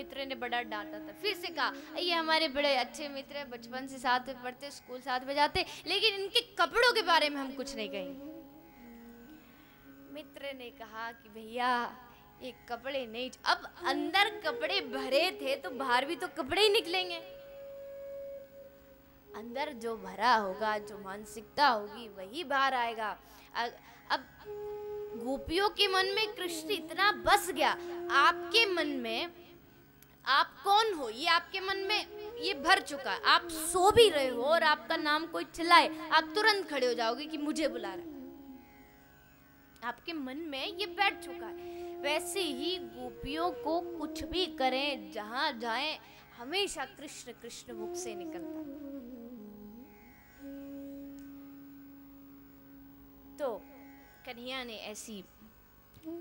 मित्र ने बड़ा डांटा था। फिर से कहा ये हमारे बड़े अच्छे मित्र हैं, बचपन से साथ में पढ़ते, स्कूल साथ में जाते, लेकिन इनके कपड़ों के बारे में हम कुछ नहीं कहेंगे। मित्र ने कहा कि भैया ये कपड़े नहीं, अब अंदर कपड़े भरे थे तो बाहर भी तो कपड़े ही निकलेंगे। अंदर जो भरा होगा, जो मानसिकता होगी वही बाहर आएगा। अब गोपियों के मन में कृष्ण इतना बस गया, आपके मन में आप कौन हो ये आपके मन में ये भर चुका है। आप सो भी रहे हो और आपका नाम कोई चिल्लाए, आप तुरंत खड़े हो जाओगे कि मुझे बुला रहा है। आपके मन में ये बैठ चुका है। वैसे ही गोपियों को कुछ भी करें, जहां जाएं, हमेशा कृष्ण कृष्ण मुख से निकलता। तो कन्हैया ने ऐसी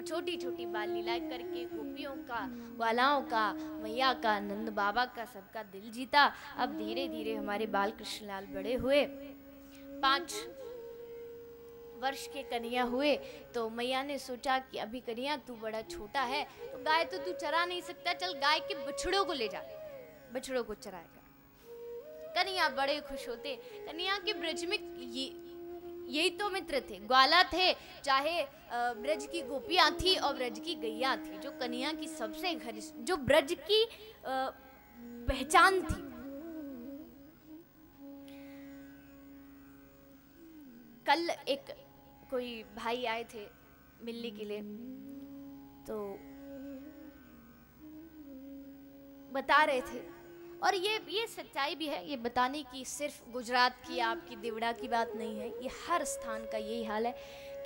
छोटी छोटी बाल लीलाएं करके गोपियों का, ग्वालाओं का, मैया का, नंद बाबा का, सबका दिल जीता। अब धीरे धीरे हमारे बाल कृष्णलाल बड़े हुए, 5 वर्ष के कन्हैया हुए। तो मैया ने सोचा कि अभी कन्हैया तू बड़ा छोटा है तो गाय तो तू चरा नहीं सकता, चल गाय के बछड़ों को ले जा, बछड़ों को चराएगा। कन्हैया बड़े खुश होते। कन्हैया के ब्रज में यही तो मित्र थे, ग्वाला थे, चाहे ब्रज की गोपियां थी और ब्रज की गैया थी, जो कन्हैया की सबसे घनिष्ठ, जो ब्रज की पहचान थी। कल एक कोई भाई आए थे मिलने के लिए, तो बता रहे थे, और ये सच्चाई भी है, ये बताने की सिर्फ गुजरात की, आपकी देवड़ा की बात नहीं है, ये हर स्थान का यही हाल है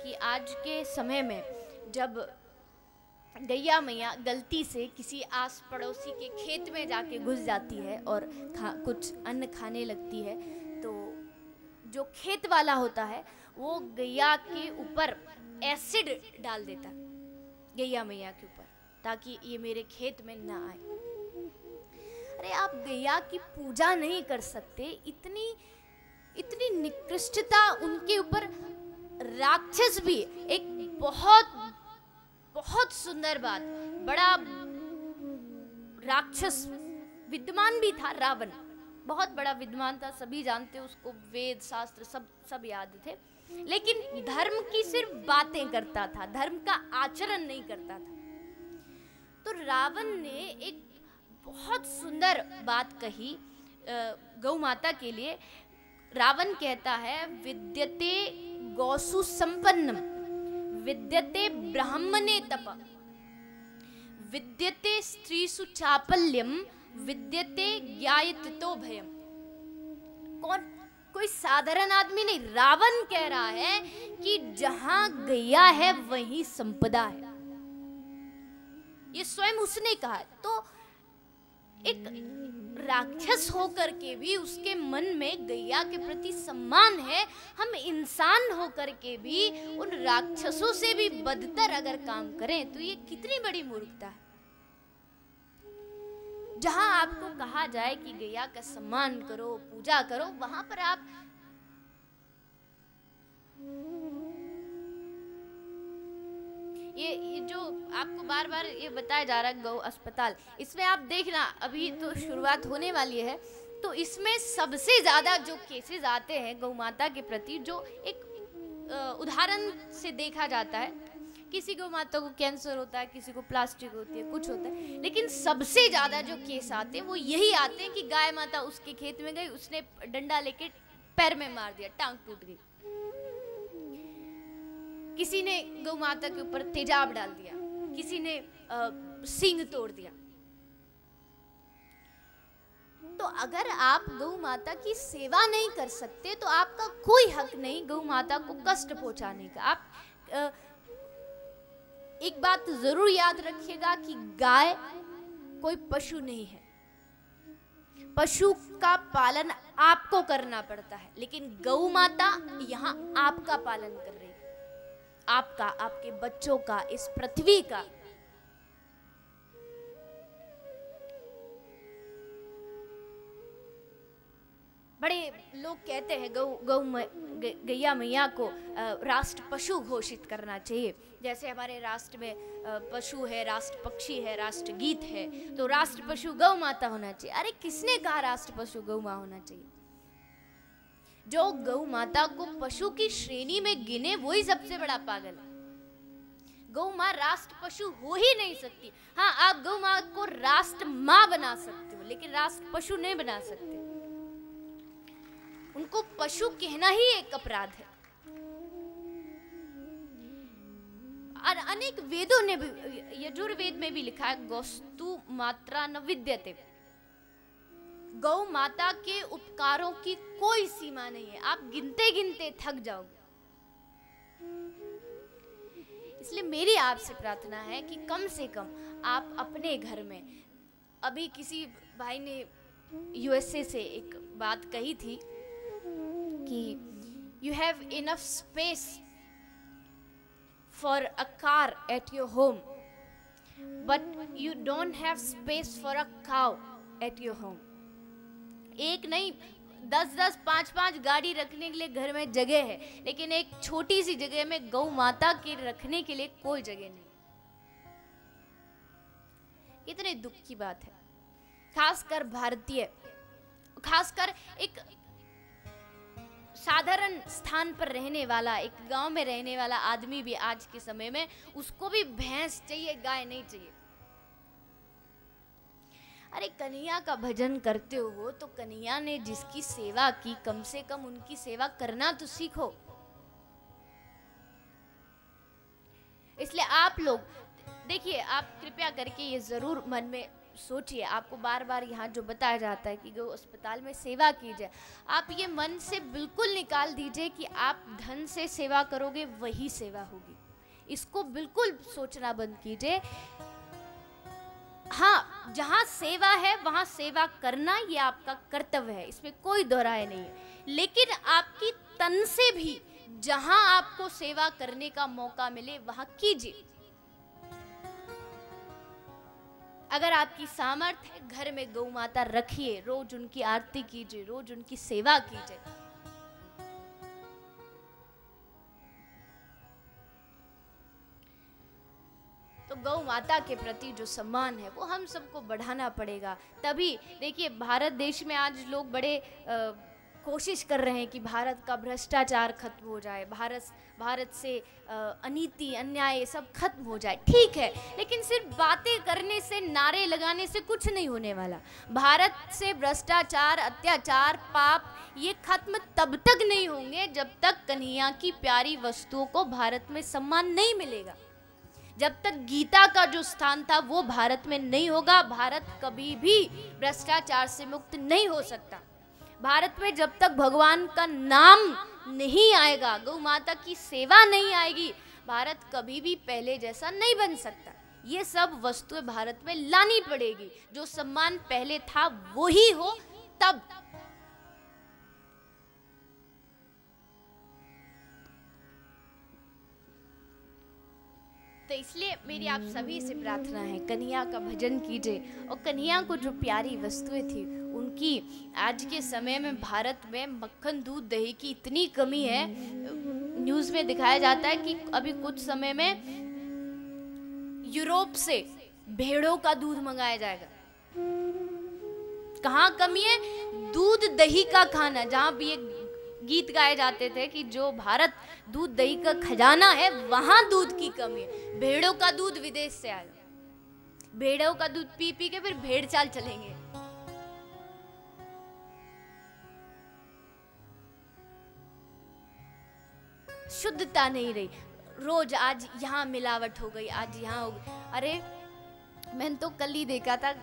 कि आज के समय में जब गैया मैया गलती से किसी आस पड़ोसी के खेत में जाके घुस जाती है और कुछ अन्न खाने लगती है, तो जो खेत वाला होता है वो गैया के ऊपर एसिड डाल देता, गैया मैया के ऊपर, ताकि ये मेरे खेत में ना आए। अरे आप गैया की पूजा नहीं कर सकते, इतनी निकृष्टता उनके ऊपर। राक्षस भी, एक बहुत सुंदर बात, बड़ा राक्षस विद्वान भी था रावण, बहुत बड़ा विद्वान था, सभी जानते उसको, वेद शास्त्र सब याद थे, लेकिन धर्म की सिर्फ बातें करता था, धर्म का आचरण नहीं करता था। तो रावण ने एक बहुत सुंदर बात कही गौ माता के लिए। रावण कहता है विद्यते गौसु संपन्नम, विद्यते ब्राह्मणे तप, विद्यते स्त्रीसु चापल्यम, विद्यते ज्ञायतो भयम। कोई साधारण आदमी नहीं, रावण कह रहा है कि जहां गैया है वहीं संपदा है, ये स्वयं उसने कहा। तो एक राक्षस होकर के भी उसके मन में गैया के प्रति सम्मान है। हम इंसान होकर के भी उन राक्षसों से भी बदतर अगर काम करें तो ये कितनी बड़ी मूर्खता है। जहां आपको कहा जाए कि गैया का सम्मान करो, पूजा करो, वहां पर आप ये जो आपको बार बार ये बताया जा रहा है गौ अस्पताल, इसमें आप देखना अभी तो शुरुआत होने वाली है, तो इसमें सबसे ज्यादा जो केसेस आते हैं गौ माता के प्रति, जो एक उदाहरण से देखा जाता है, किसी गौ माता को कैंसर होता है, किसी को प्लास्टिक होती है, कुछ होता है, लेकिन सबसे ज्यादा जो केस आते हैं वो यही आते हैं कि गाय माता उसके खेत में गई, उसने डंडा लेके पैर में मार दिया, टांग टूट गई, किसी ने गौ माता के ऊपर तेजाब डाल दिया, किसी ने सींग तोड़ दिया। तो अगर आप गौ माता की सेवा नहीं कर सकते तो आपका कोई हक नहीं गौ माता को कष्ट पहुंचाने का। आप एक बात जरूर याद रखिएगा कि गाय कोई पशु नहीं है, पशु का पालन आपको करना पड़ता है, लेकिन गौ माता यहाँ आपका पालन कर रही है, आपका, आपके बच्चों का, इस पृथ्वी का। बड़े लोग कहते हैं गैया मैया को राष्ट्र पशु घोषित करना चाहिए। जैसे हमारे राष्ट्र में पशु है, राष्ट्र पक्षी है, राष्ट्र गीत है, तो राष्ट्र पशु गौ माता होना चाहिए। अरे किसने कहा राष्ट्र पशु गौ माँ होना चाहिए? जो गौ माता को पशु की श्रेणी में गिने वही सबसे बड़ा पागल है। गौ माँ राष्ट्र पशु हो ही नहीं सकती। हाँ, आप गौ माँ को राष्ट्र माँ बना सकते हो, लेकिन राष्ट्र पशु नहीं बना सकते। उनको पशु कहना ही एक अपराध है। और अनेक वेदों ने भी, यजुर्वेद में भी लिखा है, गौस्तु मात्रा न विद्यते। गौ माता के उपकारों की कोई सीमा नहीं है, आप गिनते गिनते थक जाओगे। इसलिए मेरी आपसे प्रार्थना है कि कम से कम आप अपने घर में, अभी किसी भाई ने यूएसए से एक बात कही थी कि you have enough space for a car at your home, but you don't have space for a cow at your home. एक नहीं 10-10, 5-5 गाड़ी रखने के लिए घर में जगह है, लेकिन एक छोटी सी जगह में गौ माता के रखने के लिए कोई जगह नहीं। कितने दुख की बात है। खासकर भारतीय, खासकर एक साधारण स्थान पर रहने वाला, एक गांव में रहने वाला आदमी भी आज के समय में उसको भी भैंस चाहिए, गाय नहीं चाहिए। अरे कन्हैया का भजन करते हो तो कन्हैया ने जिसकी सेवा की, कम से कम उनकी सेवा करना तो सीखो। इसलिए आप लोग देखिए, आप कृपया करके ये जरूर मन में सोचिए, आपको बार बार यहाँ जो बताया जाता है कि गौ अस्पताल में सेवा कीजिए, आप ये मन से बिल्कुल निकाल दीजिए कि आप धन से सेवा करोगे वही सेवा होगी। इसको बिल्कुल सोचना बंद कीजिए। हाँ, जहाँ सेवा है वहाँ सेवा करना ये आपका कर्तव्य है, इसमें कोई दोहराए नहीं है। लेकिन आपकी तन से भी जहाँ आपको सेवा करने का मौका मिले वहाँ कीजिए। अगर आपकी सामर्थ्य है, घर में गौ माता रखिए, रोज उनकी आरती कीजिए, रोज उनकी सेवा कीजिए। तो गौ माता के प्रति जो सम्मान है वो हम सबको बढ़ाना पड़ेगा। तभी देखिए, भारत देश में आज लोग बड़े कोशिश कर रहे हैं कि भारत का भ्रष्टाचार खत्म हो जाए, भारत से अनीति अन्याय सब खत्म हो जाए। ठीक है, लेकिन सिर्फ बातें करने से, नारे लगाने से कुछ नहीं होने वाला। भारत से भ्रष्टाचार, अत्याचार, पाप ये खत्म तब तक नहीं होंगे जब तक कन्हैया की प्यारी वस्तुओं को भारत में सम्मान नहीं मिलेगा। जब तक गीता का जो स्थान था वो भारत में नहीं होगा, भारत कभी भी भ्रष्टाचार से मुक्त नहीं हो सकता। भारत में जब तक भगवान का नाम नहीं आएगा, गौ माता की सेवा नहीं आएगी, भारत कभी भी पहले जैसा नहीं बन सकता। ये सब वस्तुएं भारत में लानी पड़ेगी। जो सम्मान पहले था वो ही हो तब। तो इसलिए मेरी आप सभी से प्रार्थना है, कन्हैया का भजन कीजिए। और कन्हैया को जो प्यारी वस्तुएं थी उनकी, आज के समय में भारत में मक्खन, दूध, दही की इतनी कमी है। न्यूज़ में दिखाया जाता है कि अभी कुछ समय में यूरोप से भेड़ों का दूध मंगाया जाएगा। कहाँ कमी है? दूध दही का खाना। जहाँ भी ये गीत गाए जाते थे कि जो भारत दूध दही का खजाना है, वहां दूध की कमी है। भेड़ों का दूध विदेश से आएगा। भेड़ों का दूध पी पी के फिर भेड़ चाल चलेंगे। शुद्धता नहीं रही। रोज आज यहाँ मिलावट हो गई, आज यहाँ हो गई। अरे मैंने तो कल ही देखा था,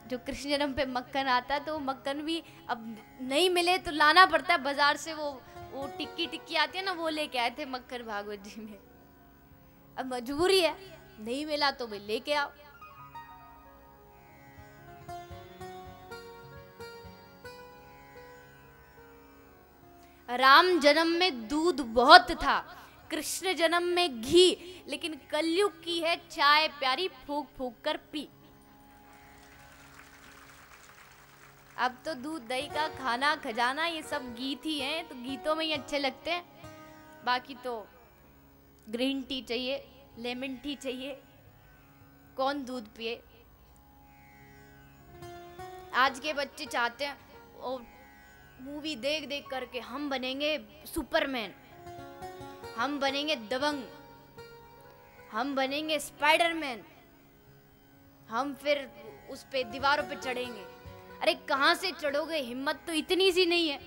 जो कृष्ण जन्म पे मक्खन आता है तो मक्खन भी अब नहीं मिले तो लाना पड़ता है बाजार से। वो टिक्की आती है ना, वो लेके आए थे मक्खन भागवत जी में। अब मजबूरी है, नहीं मिला तो भाई लेके आओ। राम जन्म में दूध बहुत था, कृष्ण जन्म में घी, लेकिन कलयुग की है चाय प्यारी, फूक फूक कर पी। अब तो दूध दही का खाना खजाना ये सब गीत ही हैं, तो गीतों में ही अच्छे लगते हैं। बाकी तो ग्रीन टी चाहिए, लेमन टी चाहिए, कौन दूध पिए। आज के बच्चे चाहते हैं और मूवी देख देख करके हम बनेंगे सुपरमैन, हम बनेंगे दबंग, हम बनेंगे स्पाइडरमैन, हम फिर उस पे दीवारों पे चढ़ेंगे। अरे कहाँ से चढ़ोगे, हिम्मत तो इतनी सी नहीं है।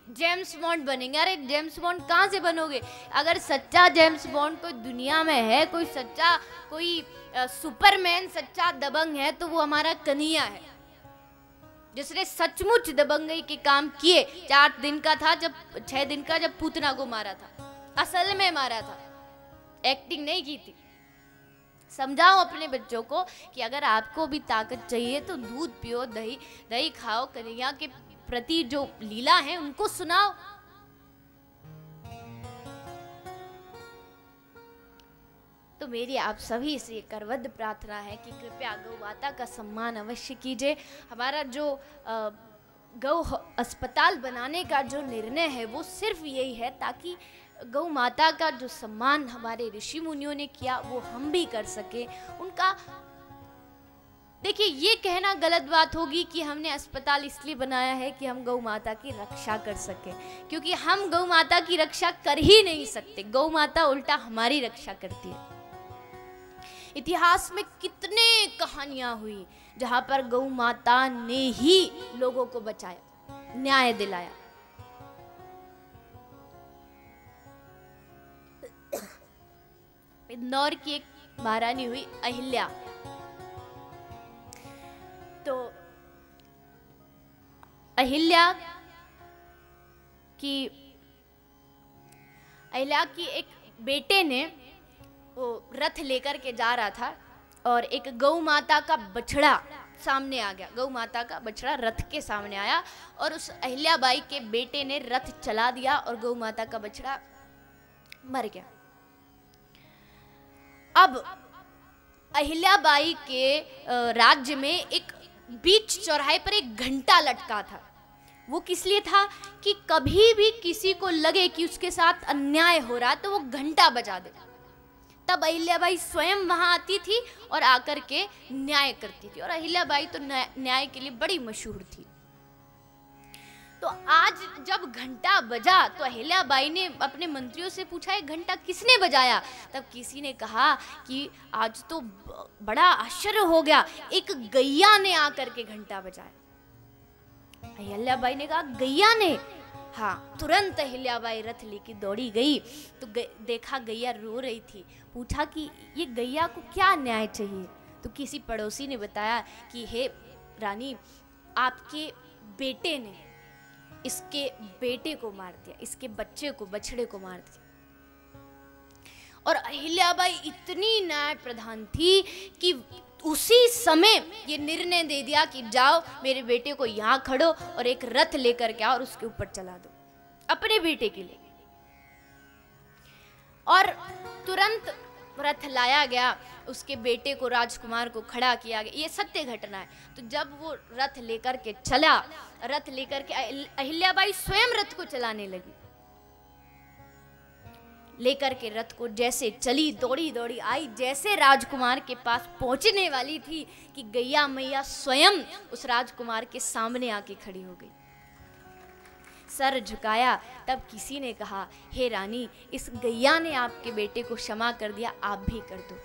जेम्स बॉन्ड बनेंगे, अरे जेम्स बॉन्ड कहाँ से बनोगे? अगर सच्चा जेम्स बॉन्ड कोई दुनिया में है, कोई सच्चा कोई सुपरमैन सच्चा दबंग है, तो वो हमारा कन्हैया है, जिसने सचमुच दबंगई के काम किए। 4 दिन का था जब 6 दिन का जब पूतना को मारा था, असल में मारा था, एक्टिंग नहीं की थी। समझाओ अपने बच्चों को कि अगर आपको भी ताकत चाहिए तो दूध पियो, दही दही खाओ, कन्हैया के प्रति जो लीला है उनको सुनाओ। तो मेरी आप सभी से करवद्ध प्रार्थना है कि कृपया गौ माता का सम्मान अवश्य कीजिए। हमारा जो गौ अस्पताल बनाने का जो निर्णय है वो सिर्फ यही है ताकि गौ माता का जो सम्मान हमारे ऋषि मुनियों ने किया वो हम भी कर सके। उनका देखिए, ये कहना गलत बात होगी कि हमने अस्पताल इसलिए बनाया है कि हम गौ माता की रक्षा कर सके, क्योंकि हम गौ माता की रक्षा कर ही नहीं सकते। गौ माता उल्टा हमारी रक्षा करती है। इतिहास में कितने कहानियां हुई जहां पर गौ माता ने ही लोगों को बचाया, न्याय दिलाया। इंदौर की एक महारानी हुई अहिल्या, तो अहिल्या की एक बेटे ने वो रथ लेकर के जा रहा था और एक गौ माता का बछड़ा सामने आ गया। गौ माता का बछड़ा रथ के सामने आया और उस अहिल्याबाई के बेटे ने रथ चला दिया और गौ माता का बछड़ा मर गया। अब अहिल्याबाई के राज्य में एक बीच चौराहे पर एक घंटा लटका था। वो किस लिए था कि कभी भी किसी को लगे कि उसके साथ अन्याय हो रहा है तो वो घंटा बजा दे। तब अहिल्याबाई स्वयं वहां आती थी और आकर के न्याय करती थी, और अहिल्याबाई तो न्याय के लिए बड़ी मशहूर थी। तो आज जब घंटा बजा तो अहिल्याबाई ने अपने मंत्रियों से पूछा, ये घंटा किसने बजाया? तब किसी ने कहा कि आज तो बड़ा आश्चर्य हो गया, एक गैया ने आकर के घंटा बजाया। अहिल्याबाई ने कहा, गैया ने? हाँ। तुरंत अहिल्याबाई रथ लेके दौड़ी गई तो देखा गैया रो रही थी। पूछा कि ये गैया को क्या न्याय चाहिए? तो किसी पड़ोसी ने बताया कि हे रानी, आपके बेटे ने इसके बेटे को मार दिया, इसके बच्चे को, बछड़े को मार दिया। और अहिल्याबाई इतनी न्याय प्रधान थी कि उसी समय ये निर्णय दे दिया कि जाओ मेरे बेटे को यहाँ खड़ो और एक रथ लेकर के आओ और उसके ऊपर चला दो अपने बेटे के लिए। और तुरंत रथ लाया गया, उसके बेटे को, राजकुमार को खड़ा किया गया। ये सत्य घटना है। तो जब वो रथ लेकर के चला, रथ लेकर के अहिल्याबाई स्वयं रथ को चलाने लगी। लेकर के रथ को जैसे चली, दौड़ी दौड़ी आई, जैसे राजकुमार के पास पहुंचने वाली थी कि गैया मैया स्वयं उस राजकुमार के सामने आके खड़ी हो गई। सर झुकाया। तब किसी ने कहा, हे रानी, इस गैया ने आपके बेटे को क्षमा कर दिया, आप भी कर दो।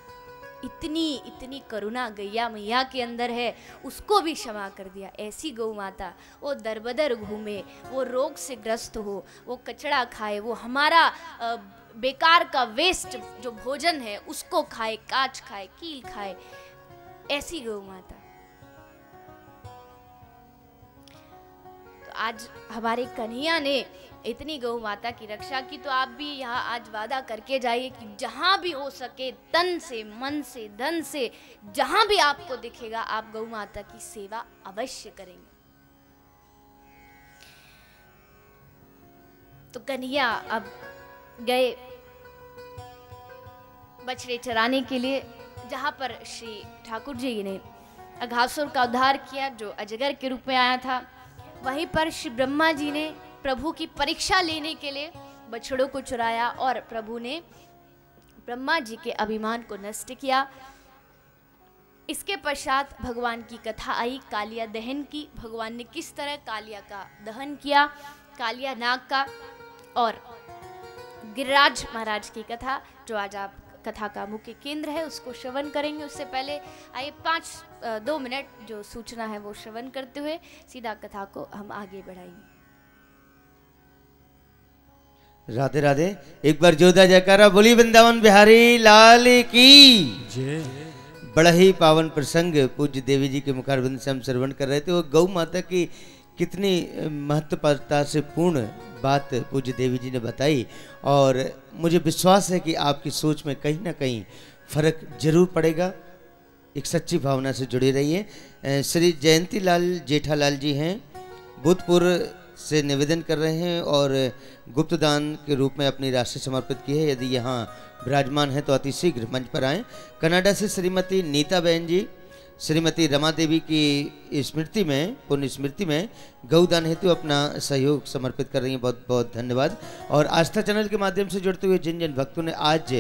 इतनी करुणा गैया मैया के अंदर है, उसको भी क्षमा कर दिया। ऐसी गौ माता, वो दरबदर घूमे, वो रोग से ग्रस्त हो, वो कचड़ा खाए, वो हमारा बेकार का वेस्ट जो भोजन है उसको खाए, काच खाए, कील खाए, ऐसी गौ माता। तो आज हमारे कन्हैया ने इतनी गौ माता की रक्षा की, तो आप भी यहाँ आज वादा करके जाइए कि जहाँ भी हो सके, तन से, मन से, धन से, जहाँ भी आपको दिखेगा, आप गौ माता की सेवा अवश्य करेंगे। तो कन्हैया अब गए बछड़े चराने के लिए, जहाँ पर श्री ठाकुर जी ने अघासुर का उद्धार किया, जो अजगर के रूप में आया था। वहीं पर श्री ब्रह्मा जी ने प्रभु की परीक्षा लेने के लिए बछड़ों को चुराया और प्रभु ने ब्रह्मा जी के अभिमान को नष्ट किया। इसके पश्चात भगवान की कथा आई कालिया दहन की। भगवान ने किस तरह कालिया का दहन किया, कालिया नाग का, और गिरिराज महाराज की कथा जो आज आप कथा का मुख्य केंद्र है उसको श्रवण करेंगे। उससे पहले आइए 2 मिनट जो सूचना है वो श्रवण करते हुए सीधा कथा को हम आगे बढ़ाएंगे। राधे राधे। एक बार जोरदार जयकारा बोली वृंदावन बिहारी लाल की जय। बड़ा ही पावन प्रसंग पूज्य देवी जी के मुखारविंद से हम श्रवण कर रहे थे। वो गौ माता की कितनी महत्वता से पूर्ण बात पूज्य देवी जी ने बताई, और मुझे विश्वास है कि आपकी सोच में कहीं ना कहीं फर्क जरूर पड़ेगा। एक सच्ची भावना से जुड़े रहिए। श्री जयंती लाल जेठालाल जी हैं, भूतपूर्व से निवेदन कर रहे हैं और गुप्त दान के रूप में अपनी राशि समर्पित की है। यदि यहाँ विराजमान है तो अति शीघ्र मंच पर आएँ। कनाडा से श्रीमती नीता बहन जी श्रीमती रमा देवी की स्मृति में, पुण्य स्मृति में गौदान हेतु अपना सहयोग समर्पित कर रही हैं। बहुत बहुत धन्यवाद। और आस्था चैनल के माध्यम से जुड़ते हुए जिन जिन भक्तों ने आज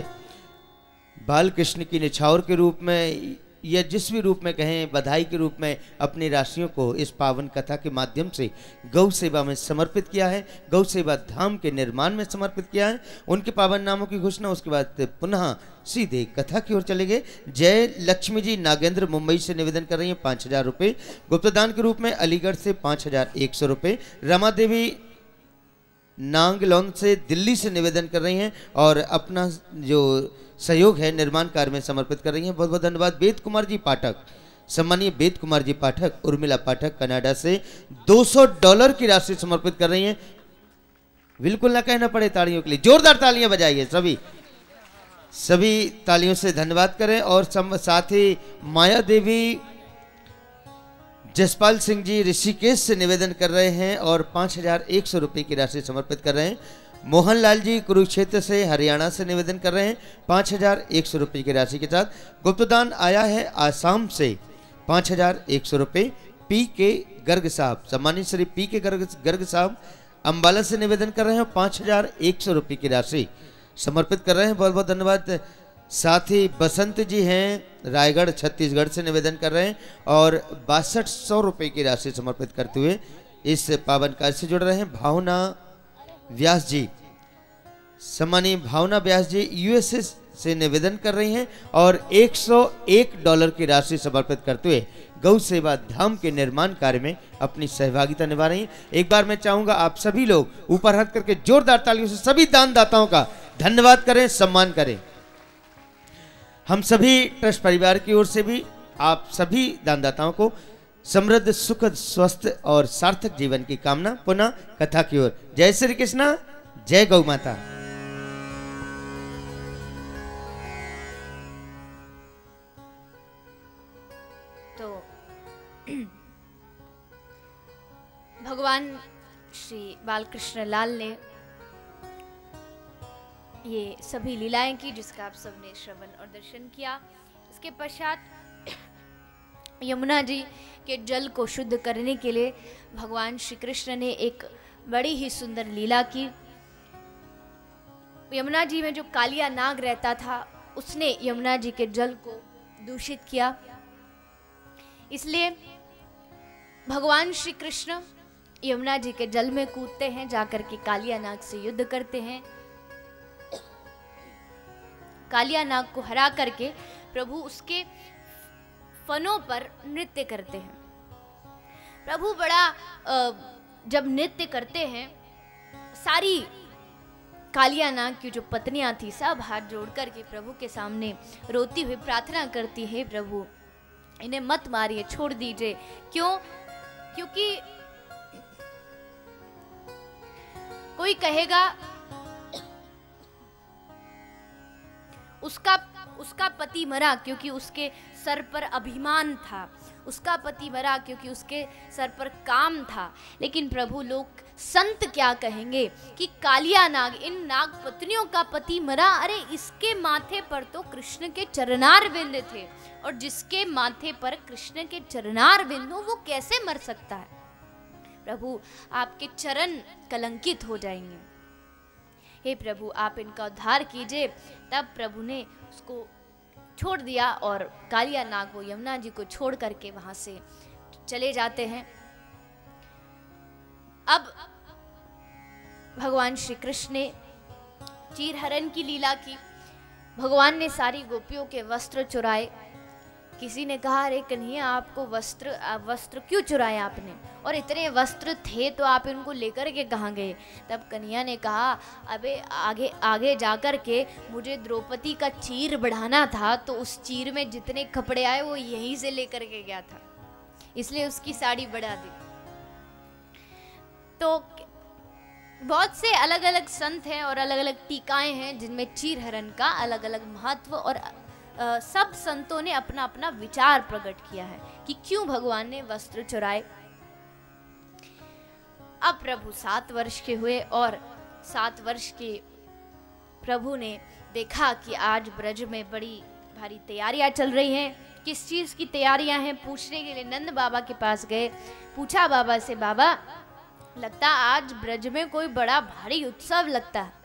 बाल कृष्ण की निछावर के रूप में या जिस भी रूप में कहें बधाई के रूप में अपनी राशियों को इस पावन कथा के माध्यम से गौ सेवा में समर्पित किया है, गौ सेवा धाम के निर्माण में समर्पित किया है, उनके पावन नामों की घोषणा उसके बाद पुनः सीधे कथा की ओर चलेंगे। जय लक्ष्मी जी नागेंद्र मुंबई से निवेदन कर रही हैं 5,000 रुपये। गुप्तदान के रूप में अलीगढ़ से 5,100 रुपये। रमा देवी नांगलौन से दिल्ली से निवेदन कर रही हैं और अपना जो सहयोग है निर्माण कार्य में समर्पित कर रही हैं। बहुत बहुत धन्यवाद। वेद कुमार जी पाठक, सम्मानीय वेद कुमार जी पाठक, उर्मिला पाठक कनाडा से $200 की राशि समर्पित कर रही हैं। बिल्कुल ना कहना पड़े तालियों के लिए, जोरदार तालियां बजाइए। सभी तालियों से धन्यवाद करें। और साथ ही माया देवी जसपाल सिंह जी ऋषिकेश से निवेदन कर रहे हैं और 5,100 रुपये की राशि समर्पित कर रहे हैं। मोहन लाल जी कुरुक्षेत्र से हरियाणा से निवेदन कर रहे हैं 5,100 रुपये की राशि के साथ। गुप्तदान आया है आसाम से 5,100 रुपये। पी के गर्ग साहब, सम्मानित श्री पी के गर्ग साहब अम्बाला से निवेदन कर रहे हैं 5,100 रुपये की राशि समर्पित कर रहे हैं। बहुत बहुत धन्यवाद। साथ ही बसंत जी हैं रायगढ़ छत्तीसगढ़ से निवेदन कर रहे हैं और 6200 रुपये की राशि समर्पित करते हुए इस पावन कार्य से जुड़ रहे हैं। भावना व्यास जी, सम्मानीय भावना व्यास जी यूएसए से निवेदन कर रही हैं और $101 की राशि समर्पित करते हुए गौ सेवा धाम के निर्माण कार्य में अपनी सहभागिता निभा रही हैं। एक बार मैं चाहूंगा आप सभी लोग ऊपर हाथ करके जोरदार तालियों से सभी दानदाताओं का धन्यवाद करें, सम्मान करें। हम सभी ट्रस्ट परिवार की ओर से भी आप सभी दानदाताओं को समृद्ध सुखद स्वस्थ और सार्थक जीवन की कामना। पुनः कथा की ओर। जय श्री कृष्ण, जय गौ माता। तो भगवान श्री बालकृष्ण लाल ने ये सभी लीलाएं की जिसका आप सबने श्रवण और दर्शन किया। इसके पश्चात यमुना जी के जल को शुद्ध करने के लिए भगवान श्री कृष्ण ने एक बड़ी ही सुंदर लीला की। यमुना जी में जो कालिया नाग रहता था उसने यमुना जी के जल को दूषित किया, इसलिए भगवान श्री कृष्ण यमुना जी के जल में कूदते हैं, जाकर के कालिया नाग से युद्ध करते हैं। कालिया नाग को हरा करके प्रभु उसके फनों पर नृत्य करते हैं। प्रभु बड़ा जब नृत्य करते हैं, सारी कालिया नाग की जो पत्नियां थी सब हाथ जोड़ करके प्रभु के सामने रोती हुई प्रार्थना करती है, प्रभु इन्हें मत मारिए, छोड़ दीजिए। क्यों? क्योंकि कोई कहेगा उसका पति मरा क्योंकि उसके सर पर अभिमान था, उसका पति मरा क्योंकि उसके सर पर काम था। लेकिन प्रभु लोग संत क्या कहेंगे कि कालिया नाग, इन नाग पत्नियों का पति मरा। अरे इसके माथे पर तो कृष्ण के चरणार बिंद थे, और जिसके माथे पर कृष्ण के चरणार बिंद हो वो कैसे मर सकता है? प्रभु आपके चरण कलंकित हो जाएंगे, हे प्रभु आप इनका उद्धार कीजिए। तब प्रभु ने उसको छोड़ दिया और कालिया नाग वो यमुना जी को छोड़ करके वहां से चले जाते हैं। अब भगवान श्री कृष्ण ने चीरहरण की लीला की। भगवान ने सारी गोपियों के वस्त्र चुराए। किसी ने कहा, अरे कन्हैया आपको वस्त्र क्यों चुराए आपने, और इतने वस्त्र थे तो आप इनको लेकर के कहाँ गए। तब कन्हैया ने कहा, अबे आगे आगे जाकर के मुझे द्रौपदी का चीर बढ़ाना था, तो उस चीर में जितने कपड़े आए वो यहीं से लेकर के गया था, इसलिए उसकी साड़ी बढ़ा दी। तो बहुत से अलग अलग संत हैं और अलग अलग टीकाएं हैं जिनमें चीरहरण का अलग अलग महत्व और सब संतों ने अपना अपना विचार प्रकट किया है कि क्यों भगवान ने वस्त्र चुराए। अब प्रभु 7 वर्ष के हुए और 7 वर्ष के प्रभु ने देखा कि आज ब्रज में बड़ी भारी तैयारियां चल रही हैं। किस चीज की तैयारियां हैं पूछने के लिए नंद बाबा के पास गए। पूछा बाबा से, बाबा लगता आज ब्रज में कोई बड़ा भारी उत्सव लगता है।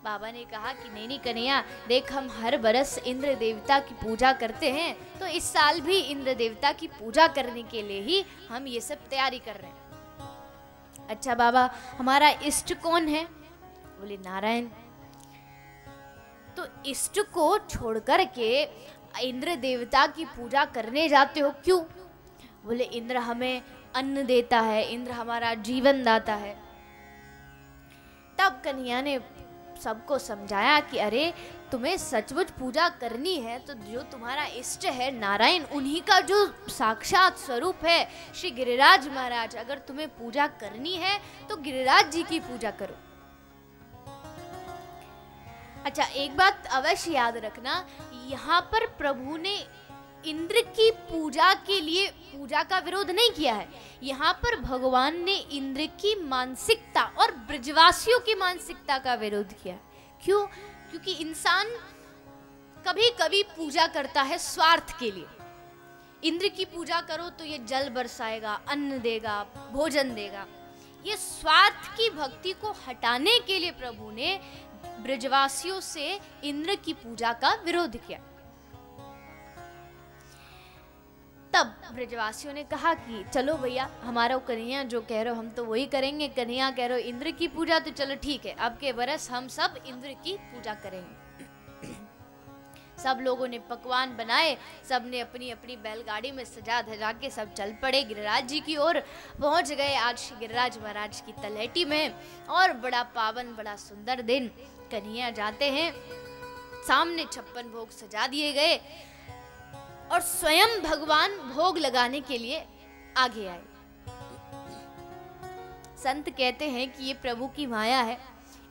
बाबा ने कहा कि नहीं कन्हैया, देख हम हर बरस इंद्र देवता की पूजा करते हैं, तो इस साल भी इंद्र देवता की पूजा करने के लिए ही हम ये सब तैयारी कर रहे हैं। अच्छा बाबा, हमारा इष्ट कौन है? बोले नारायण। तो इष्ट को छोड़ कर के इंद्र देवता की पूजा करने जाते हो क्यों? बोले इंद्र हमें अन्न देता है, इंद्र हमारा जीवन दाता है। तब कन्हैया ने सबको समझाया कि अरे तुम्हें सचमुच पूजा करनी है तो जो तुम्हारा इष्ट है नारायण, उन्हीं का जो साक्षात स्वरूप है श्री गिरिराज महाराज, अगर तुम्हें पूजा करनी है तो गिरिराज जी की पूजा करो। अच्छा एक बात अवश्य याद रखना, यहाँ पर प्रभु ने इंद्र की पूजा के लिए पूजा का विरोध नहीं किया है। यहाँ पर भगवान ने इंद्र की मानसिकता और ब्रजवासियों की मानसिकता का विरोध किया। क्यों? क्योंकि इंसान कभी कभी पूजा करता है स्वार्थ के लिए। इंद्र की पूजा करो तो ये जल बरसाएगा, अन्न देगा, भोजन देगा। ये स्वार्थ की भक्ति को हटाने के लिए प्रभु ने ब्रजवासियों से इंद्र की पूजा का विरोध किया। तब ब्रजवासियों ने कहा कि चलो भैया, हमारा कन्हैया जो कह रहे हो हम तो वही करेंगे। कन्हैया कह रहे हो इंद्र की पूजा, तो चलो ठीक है, अब के बरस हम सब इंद्र की पूजा करेंगे। सब लोगों ने पकवान बनाए, सब ने अपनी अपनी बैलगाड़ी में सजा धजा के सब चल पड़े गिरिराज जी की ओर। पहुंच गए आज श्री गिरिराज महाराज की तलहटी में, और बड़ा पावन बड़ा सुंदर दिन। कन्हैया जाते हैं, सामने 56 भोग सजा दिए गए और स्वयं भगवान भोग लगाने के लिए आगे आए। संत कहते हैं कि ये प्रभु की माया है।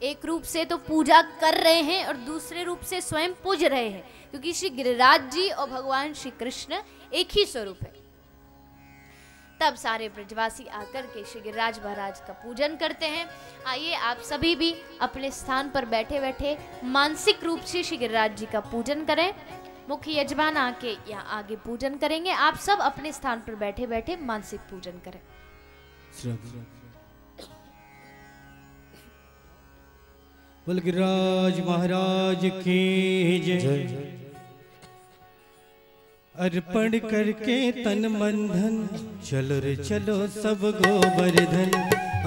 एक रूप से तो पूजा कर रहे हैं और दूसरे रूप से स्वयं पूज रहे हैं, क्योंकि श्री गिरिराज जी और भगवान श्री कृष्ण एक ही स्वरूप है। तब सारे ब्रजवासी आकर के श्री गिरिराज महाराज का पूजन करते हैं। आइए आप सभी भी अपने स्थान पर बैठे बैठे मानसिक रूप से श्री गिरिराज जी का पूजन करें। मुख्य यजमान आके यहाँ आगे पूजन करेंगे। आप सब अपने स्थान पर बैठे बैठे मानसिक पूजन करें। बोल गिरिराज महाराज की जय। अर्पण करके तन मन धन, चलो रे चलो सब गोवर्धन।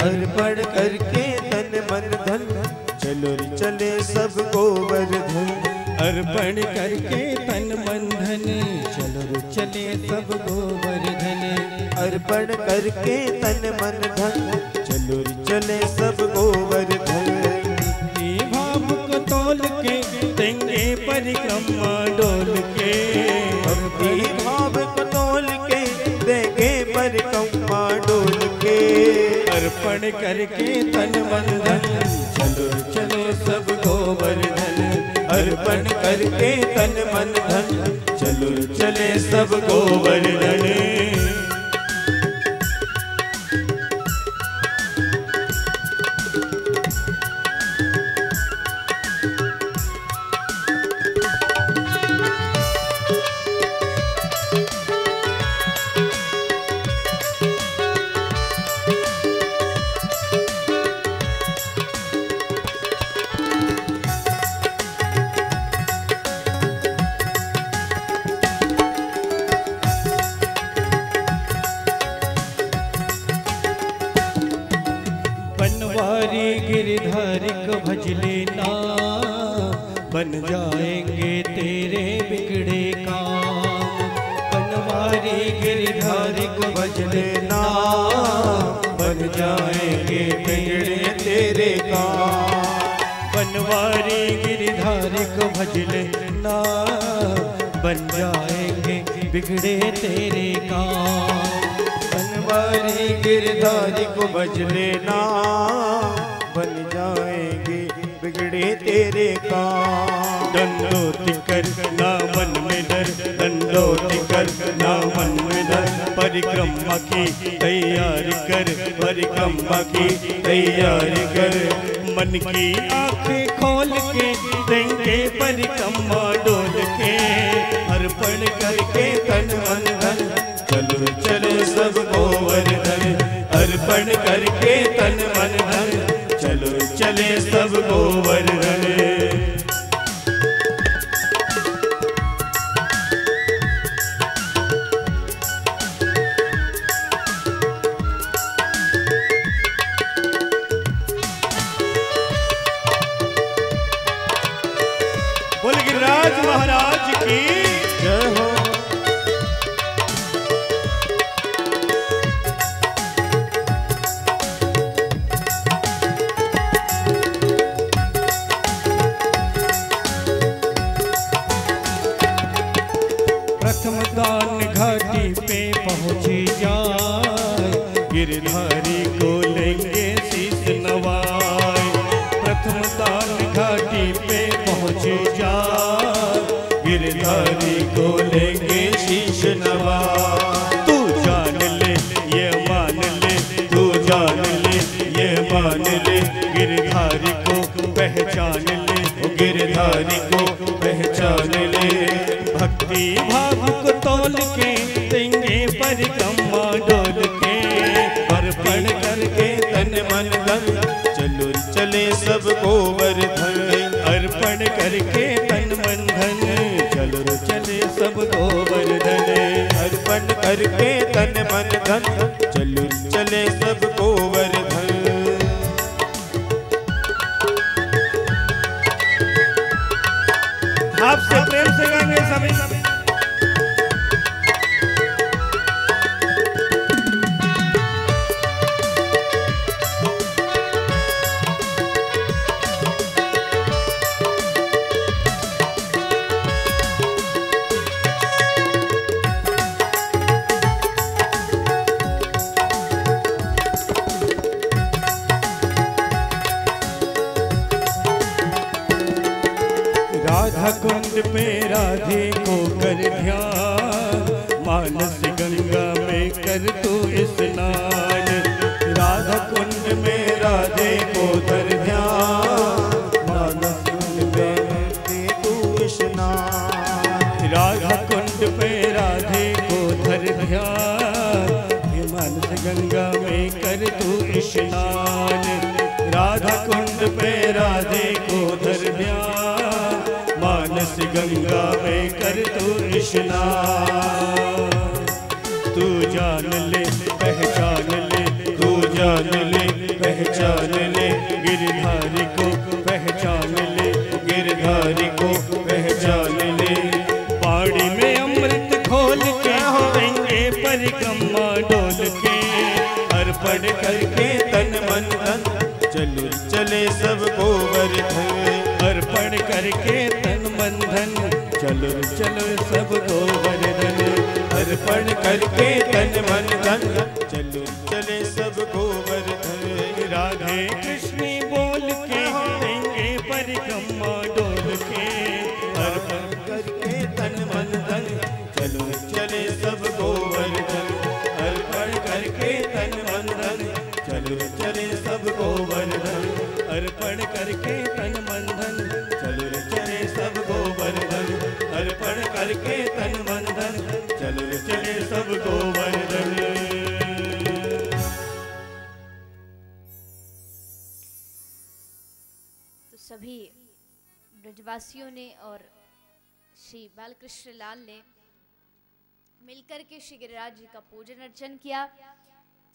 अर्पण करके तन मन धन, चलो रे चले सब गोवर्धन। अर्पण करके तन मन धन, चलो रे चले सब गोवर्धन। अर्पण करके तन मन धन, चलो रे चले सब गोवर्धन। भाव को तोल के देंगे परिक्रमा डोल के। भाव को तोल के देंगे परिक्रमा डोल के। अर्पण करके तन मन धन, चलो चलो सब गोवर्धन। अर्पण करके तन मन धन, चलो चले सब गोवर्धन। बनवारी गिरधारी को भज लेना, बन जाएंगे तेरे बिगड़े काम। बनवारी गिरधारी को भज लेना, बन जाएंगे बिगड़े तेरे काम। बनवारी गिरधारी को भज लेना, बन जाएंगे बिगड़े तेरे काम। बनवारी गिरधारी को भज लेना, बन जाएंगे बिगड़े तेरे काम। दंडोति कर ना मन में डर, दंडोति कर ना मन में डर, परिक्रमा की तैयारी कर, परिक्रमा की तैयारी कर। मन की आंखें खोल के देंगे परिक्रमा डोल के, अर्पण करके तन मन धन चलो चले सब गोवर्धन। अर्पण करके तन मन धन चलो चले सब गोवर्धन। बोल गिरिराज महाराज की जय हो। प्रथम दान घाटी पे पहुँचे जाए, गिरधारी को लेंगे शीश नवाए। प्रथम दान घाटी पे पहुँचे जाए, गिरधारी को लेंगे शीश नवाए। तू जान ले ये मान ले, तू जान ले ये मान ले, गिरधारी को पहचान ले, गिरधारी को पहचान ले। भक्ति भाव को तोल के देंगे परिक्रमा डोल के, अर्पण करके तन मन धन चलो चले सब गोवर्धन। अर्पण करके तन मन धन चलो चले सब गोवर्धन। अर्पण करके तन मन धन चलो चले सब गोवर्धन। आपसे प्रेम से गाएंगे सभी। राधा कुंड में राधे को कर ध्यान, मानस गंगा में कर तू स्नान। राधा कुंड में राधे को धर ध्यान, मानस कुंड में दे तू स्नान। राधा कुंड में राधे को धर ध्यान, मानस गंगा में कर तू स्नान। राधा कुंड में राधे को धर ध्यान, मानस गंगा में कर तू स्नान। तू जान ले पहचान ले, तू जान ले पहचान ले, गिरधारी को पहचान ले, गिरधारी को पहचान ले। पानी में अमृत खोल के देंगे परिक्रमा डोल के, अर्पण करके तन मन धन चलो चले सब गोवर्धन। अर्पण करके तन मन धन चलो चलो सब गोवर्धन। अर्पण करके तन मन धन चलो चले सब गोवर्धन। राधे कृष्ण बोल के देंगे परिक्रमा डोल के, अर्पण करके तन मन धन चलो चले सब गोवर्धन। अर्पण करके तन मन धन चलो चले सब गोवर्धन। अर्पण करके तन मन धन चलो चले सब गोवर्धन। अर्पण करके तन मन धन चलो चले सब गोवर्धन। तो सभी ब्रजवासियों ने और श्री बालकृष्ण लाल ने मिलकर के श्री गिरिराज जी का पूजन अर्चन किया।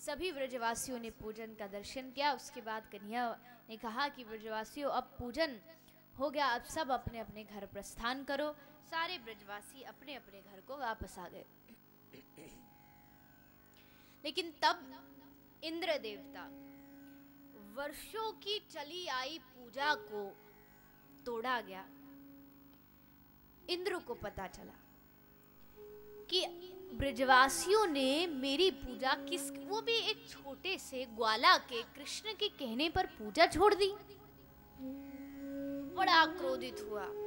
सभी ब्रजवासियों ने पूजन का दर्शन किया। उसके बाद कन्हैया ने कहा कि ब्रजवासियों अब पूजन हो गया, अब सब अपने अपने घर प्रस्थान करो। सारे ब्रजवासी अपने अपने घर को वापस आ गए। लेकिन तब इंद्र देवता वर्षों की चली आई पूजा को तोड़ा गया। इंद्र को पता चला कि ब्रजवासियों ने मेरी पूजा वो भी एक छोटे से ग्वाला के कृष्ण के कहने पर पूजा छोड़ दी। बड़ा क्रोधित हुआ।